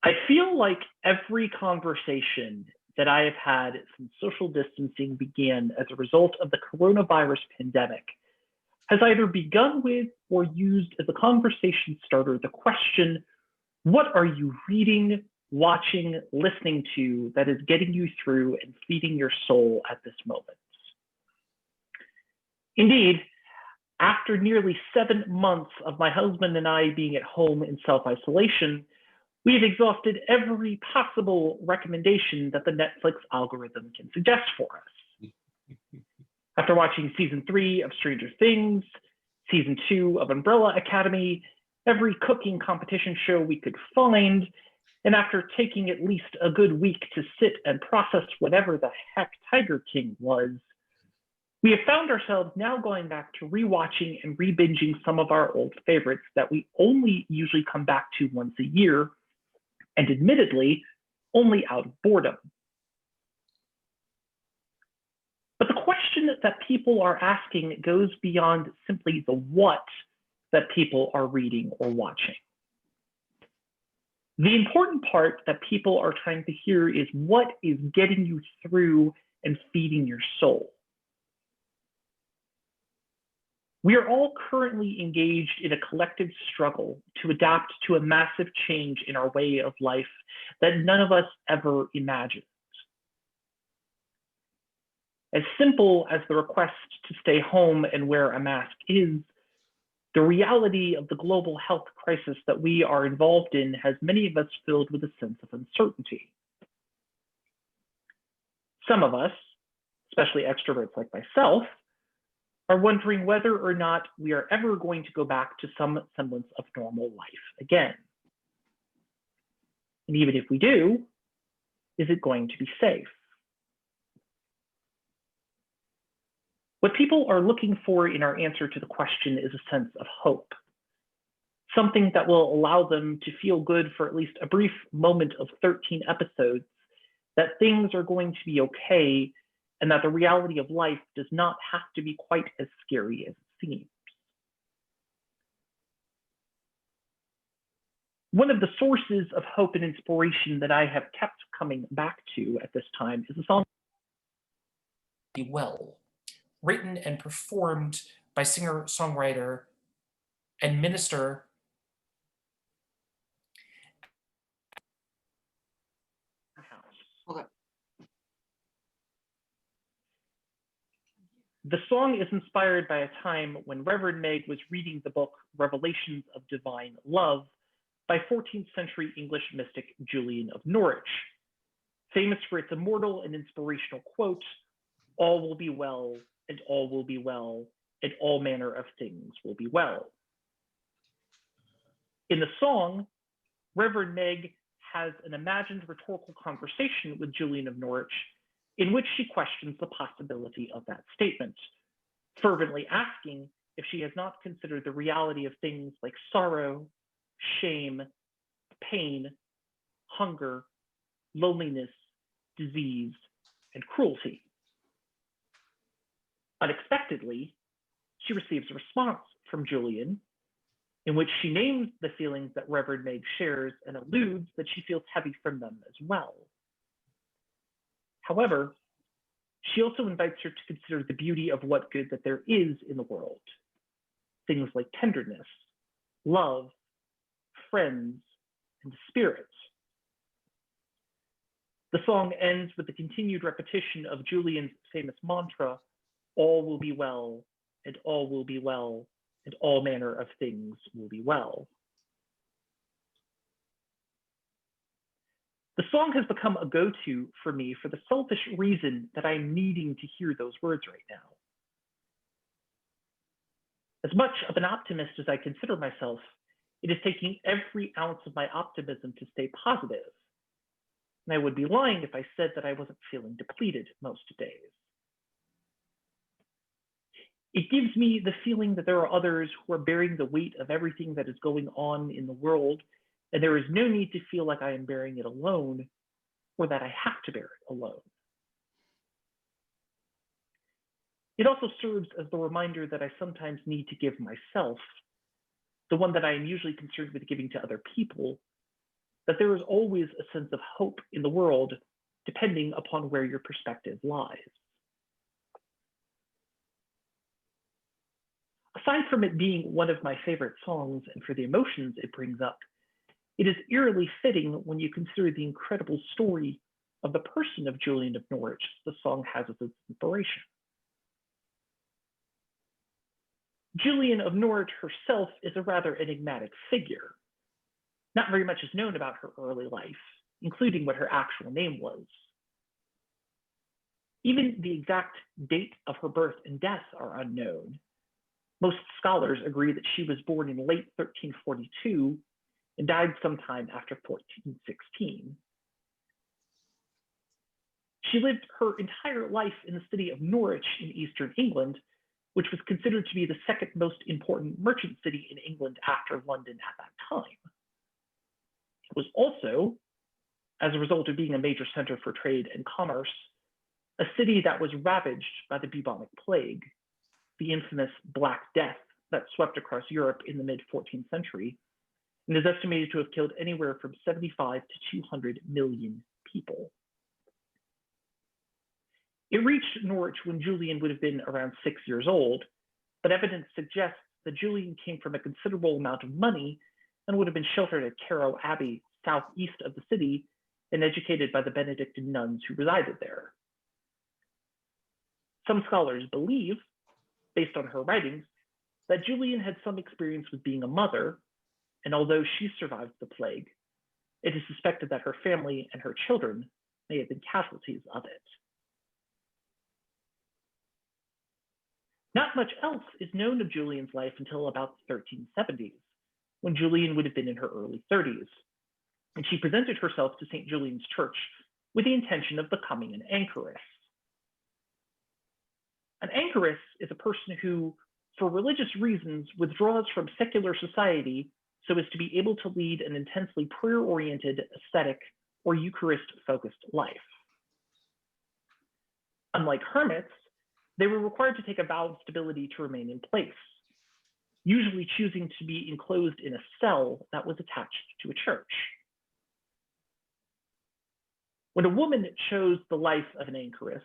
I feel like every conversation that I have had since social distancing began as a result of the coronavirus pandemic has either begun with or used as a conversation starter the question, what are you reading, watching, listening to that is getting you through and feeding your soul at this moment? Indeed, after nearly 7 months of my husband and I being at home in self-isolation, we have exhausted every possible recommendation that the Netflix algorithm can suggest for us. After watching season 3 of Stranger Things, season 2 of Umbrella Academy, every cooking competition show we could find, and after taking at least a good week to sit and process whatever the heck Tiger King was, we have found ourselves now going back to rewatching and rebinging some of our old favorites that we only usually come back to once a year, and admittedly, only out of boredom. But the question that people are asking goes beyond simply the what that people are reading or watching. The important part that people are trying to hear is what is getting you through and feeding your soul. We are all currently engaged in a collective struggle to adapt to a massive change in our way of life that none of us ever imagined. As simple as the request to stay home and wear a mask is, the reality of the global health crisis that we are involved in has many of us filled with a sense of uncertainty. Some of us, especially extroverts like myself, are wondering whether or not we are ever going to go back to some semblance of normal life again. And even if we do, is it going to be safe? What people are looking for in our answer to the question is a sense of hope, something that will allow them to feel good for at least a brief moment of 13 episodes, that things are going to be okay, and that the reality of life does not have to be quite as scary as it seems. One of the sources of hope and inspiration that I have kept coming back to at this time is a song, Be Well, written and performed by singer-songwriter and minister Okay. The song is inspired by a time when Reverend Meg was reading the book Revelations of Divine Love by 14th century English mystic Julian of Norwich, famous for its immortal and inspirational quote, "All will be well, and all will be well, and all manner of things will be well." In the song, Reverend Meg has an imagined rhetorical conversation with Julian of Norwich in which she questions the possibility of that statement, fervently asking if she has not considered the reality of things like sorrow, shame, pain, hunger, loneliness, disease, and cruelty. Unexpectedly, she receives a response from Julian in which she names the feelings that Reverend Meg shares and alludes that she feels heavy from them as well. However, she also invites her to consider the beauty of what good that there is in the world. Things like tenderness, love, friends, and spirits. The song ends with the continued repetition of Julian's famous mantra, "All will be well, and all will be well, and all manner of things will be well." The song has become a go-to for me for the selfish reason that I'm needing to hear those words right now. As much of an optimist as I consider myself, it is taking every ounce of my optimism to stay positive. And I would be lying if I said that I wasn't feeling depleted most days. It gives me the feeling that there are others who are bearing the weight of everything that is going on in the world, and there is no need to feel like I am bearing it alone, or that I have to bear it alone. It also serves as the reminder that I sometimes need to give myself, the one that I am usually concerned with giving to other people, that there is always a sense of hope in the world, depending upon where your perspective lies. Aside from it being one of my favorite songs and for the emotions it brings up, it is eerily fitting when you consider the incredible story of the person of Julian of Norwich the song has as its inspiration. Julian of Norwich herself is a rather enigmatic figure. Not very much is known about her early life, including what her actual name was. Even the exact date of her birth and death are unknown. Most scholars agree that she was born in late 1342 and died sometime after 1416. She lived her entire life in the city of Norwich in eastern England, which was considered to be the second most important merchant city in England after London at that time. It was also, as a result of being a major center for trade and commerce, a city that was ravaged by the bubonic plague, the infamous Black Death that swept across Europe in the mid-14th century, and is estimated to have killed anywhere from 75 to 200 million people. It reached Norwich when Julian would have been around 6 years old, but evidence suggests that Julian came from a considerable amount of money and would have been sheltered at Carrow Abbey, southeast of the city, and educated by the Benedictine nuns who resided there. Some scholars believe, based on her writings, that Julian had some experience with being a mother, and although she survived the plague, it is suspected that her family and her children may have been casualties of it. Not much else is known of Julian's life until about the 1370s, when Julian would have been in her early 30s, and she presented herself to St. Julian's Church with the intention of becoming an anchoress. An anchoress is a person who, for religious reasons, withdraws from secular society so as to be able to lead an intensely prayer-oriented, ascetic, or Eucharist-focused life. Unlike hermits, they were required to take a vow of stability to remain in place, usually choosing to be enclosed in a cell that was attached to a church. When a woman chose the life of an anchoress,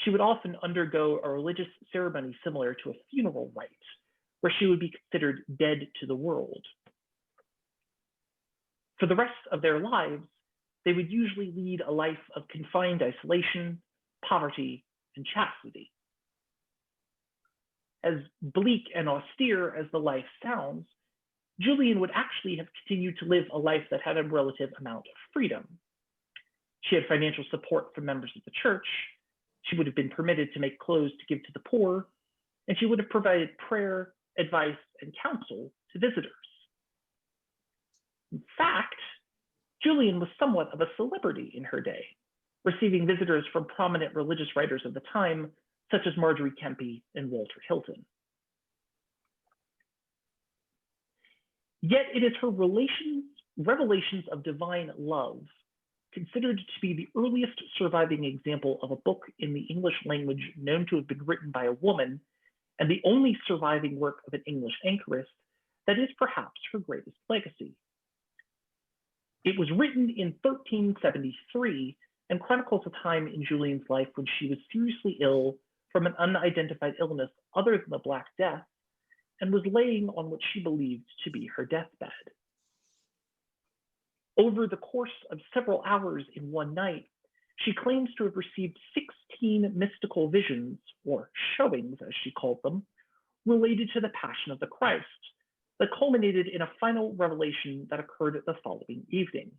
she would often undergo a religious ceremony similar to a funeral rite, where she would be considered dead to the world. For the rest of their lives, they would usually lead a life of confined isolation, poverty, and chastity. As bleak and austere as the life sounds, Julian would actually have continued to live a life that had a relative amount of freedom. She had financial support from members of the church. She would have been permitted to make clothes to give to the poor, and she would have provided prayer, advice, and counsel to visitors. In fact, Julian was somewhat of a celebrity in her day, receiving visitors from prominent religious writers of the time, such as Marjorie Kempe and Walter Hilton. Yet it is her revelations of divine love, considered to be the earliest surviving example of a book in the English language known to have been written by a woman, and the only surviving work of an English anchoress, that is perhaps her greatest legacy. It was written in 1373 and chronicles a time in Julian's life when she was seriously ill from an unidentified illness other than the Black Death, and was laying on what she believed to be her deathbed. Over the course of several hours in one night, she claims to have received 16 mystical visions, or showings as she called them, related to the Passion of the Christ, that culminated in a final revelation that occurred the following evening.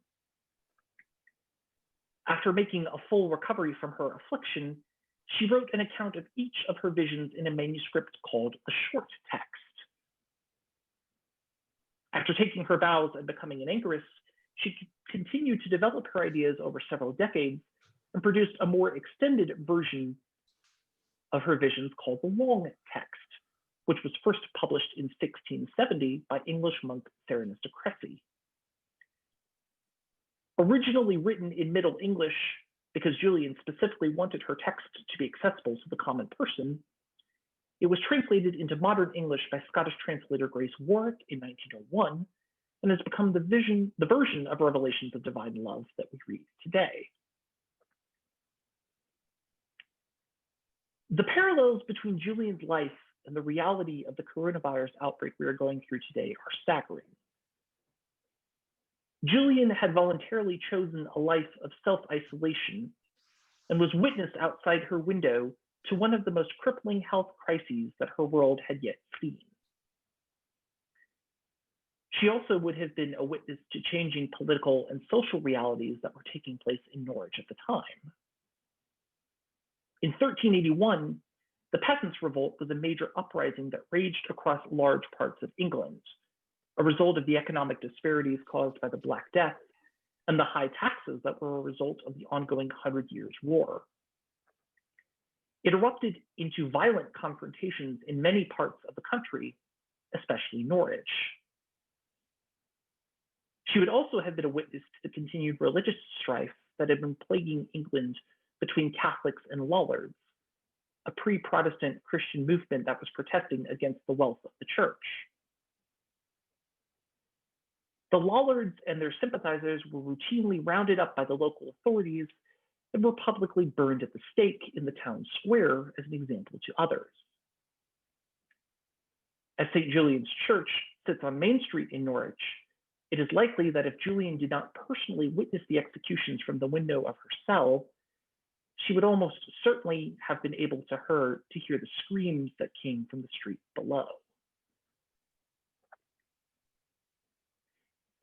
After making a full recovery from her affliction, she wrote an account of each of her visions in a manuscript called the Short Text. After taking her vows and becoming an anchoress, she continued to develop her ideas over several decades and produced a more extended version of her visions called the Long Text, which was first published in 1670 by English monk Serenus de Cressy. Originally written in Middle English, because Julian specifically wanted her text to be accessible to the common person, it was translated into modern English by Scottish translator Grace Warwick in 1901, and has become the version of revelations of divine love that we read today. The parallels between Julian's life and the reality of the coronavirus outbreak we are going through today are staggering. Julian had voluntarily chosen a life of self-isolation and was witness outside her window to one of the most crippling health crises that her world had yet seen. She also would have been a witness to changing political and social realities that were taking place in Norwich at the time. In 1381, the Peasants' Revolt was a major uprising that raged across large parts of England, a result of the economic disparities caused by the Black Death and the high taxes that were a result of the ongoing 100 Years' War. It erupted into violent confrontations in many parts of the country, especially Norwich. She would also have been a witness to the continued religious strife that had been plaguing England between Catholics and Lollards, a pre-Protestant Christian movement that was protesting against the wealth of the church. The Lollards and their sympathizers were routinely rounded up by the local authorities and were publicly burned at the stake in the town square as an example to others. As St. Julian's Church sits on Main Street in Norwich, it is likely that if Julian did not personally witness the executions from the window of her cell, she would almost certainly have been able to hear the screams that came from the street below.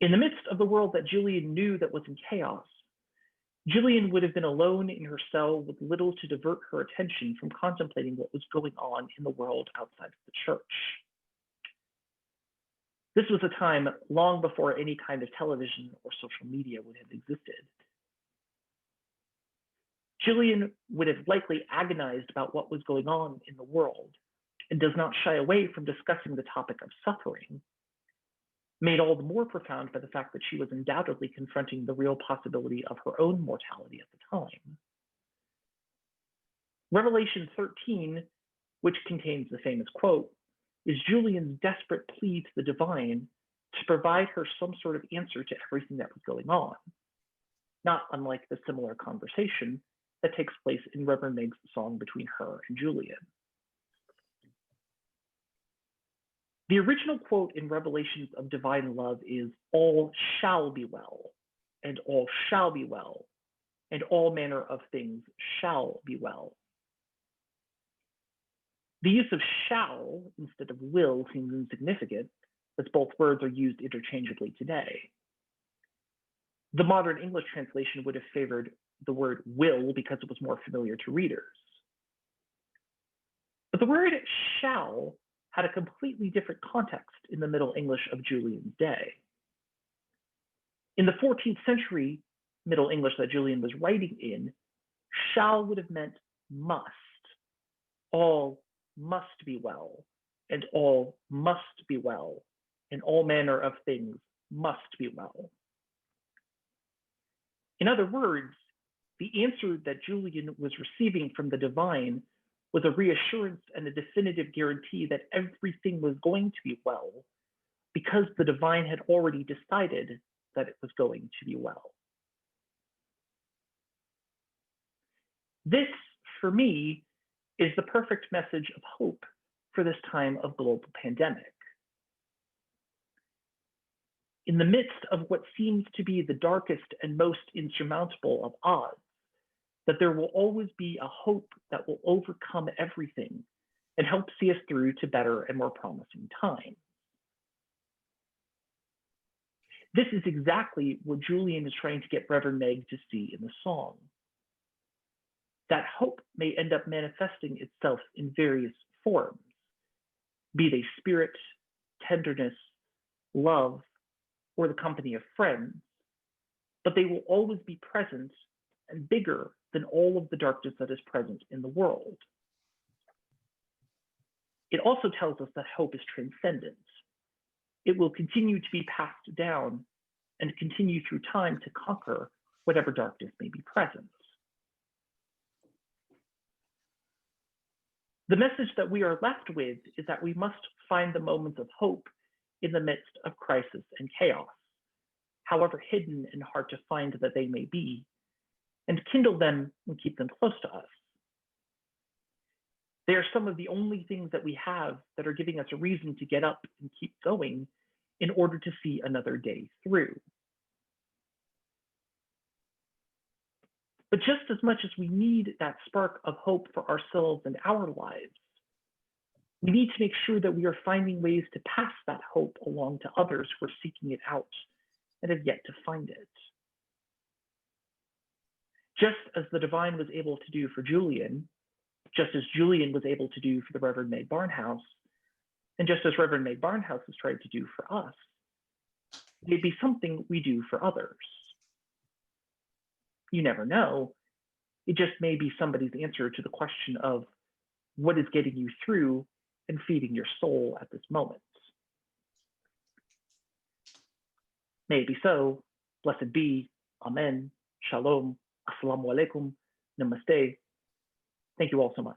In the midst of the world that Julian knew that was in chaos, Julian would have been alone in her cell with little to divert her attention from contemplating what was going on in the world outside of the church. This was a time long before any kind of television or social media would have existed. Julian would have likely agonized about what was going on in the world and does not shy away from discussing the topic of suffering, made all the more profound by the fact that she was undoubtedly confronting the real possibility of her own mortality at the time. Revelation 13, which contains the famous quote, is Julian's desperate plea to the divine to provide her some sort of answer to everything that was going on, not unlike the similar conversation that takes place in Reverend Meg's song between her and Julian. The original quote in Revelations of divine love is, "All shall be well, and all shall be well, and all manner of things shall be well." The use of shall instead of will seems insignificant, as both words are used interchangeably today. The modern English translation would have favored the word will because it was more familiar to readers. But the word shall had a completely different context in the Middle English of Julian's day. In the 14th century Middle English that Julian was writing in, shall would have meant must. All must be well, and all must be well, and all manner of things must be well. In other words, the answer that Julian was receiving from the divine was a reassurance and a definitive guarantee that everything was going to be well, because the divine had already decided that it was going to be well. This, for me, is the perfect message of hope for this time of global pandemic. In the midst of what seems to be the darkest and most insurmountable of odds, that there will always be a hope that will overcome everything and help see us through to better and more promising times. This is exactly what Julian is trying to get Reverend Meg to see in the song. That hope may end up manifesting itself in various forms, be they spirit, tenderness, love, or the company of friends, but they will always be present and bigger than all of the darkness that is present in the world. It also tells us that hope is transcendent. It will continue to be passed down and continue through time to conquer whatever darkness may be present. The message that we are left with is that we must find the moments of hope in the midst of crisis and chaos, however hidden and hard to find that they may be, and kindle them and keep them close to us. They are some of the only things that we have that are giving us a reason to get up and keep going in order to see another day through. But just as much as we need that spark of hope for ourselves and our lives, we need to make sure that we are finding ways to pass that hope along to others who are seeking it out and have yet to find it. Just as the divine was able to do for Julian, just as Julian was able to do for the Reverend Meg Barnhouse, and just as Reverend Meg Barnhouse has tried to do for us, it may be something we do for others. You never know. It just may be somebody's answer to the question of what is getting you through and feeding your soul at this moment. May it be so. Blessed be. Amen. Shalom. Assalamu alaikum. Namaste. Thank you all so much.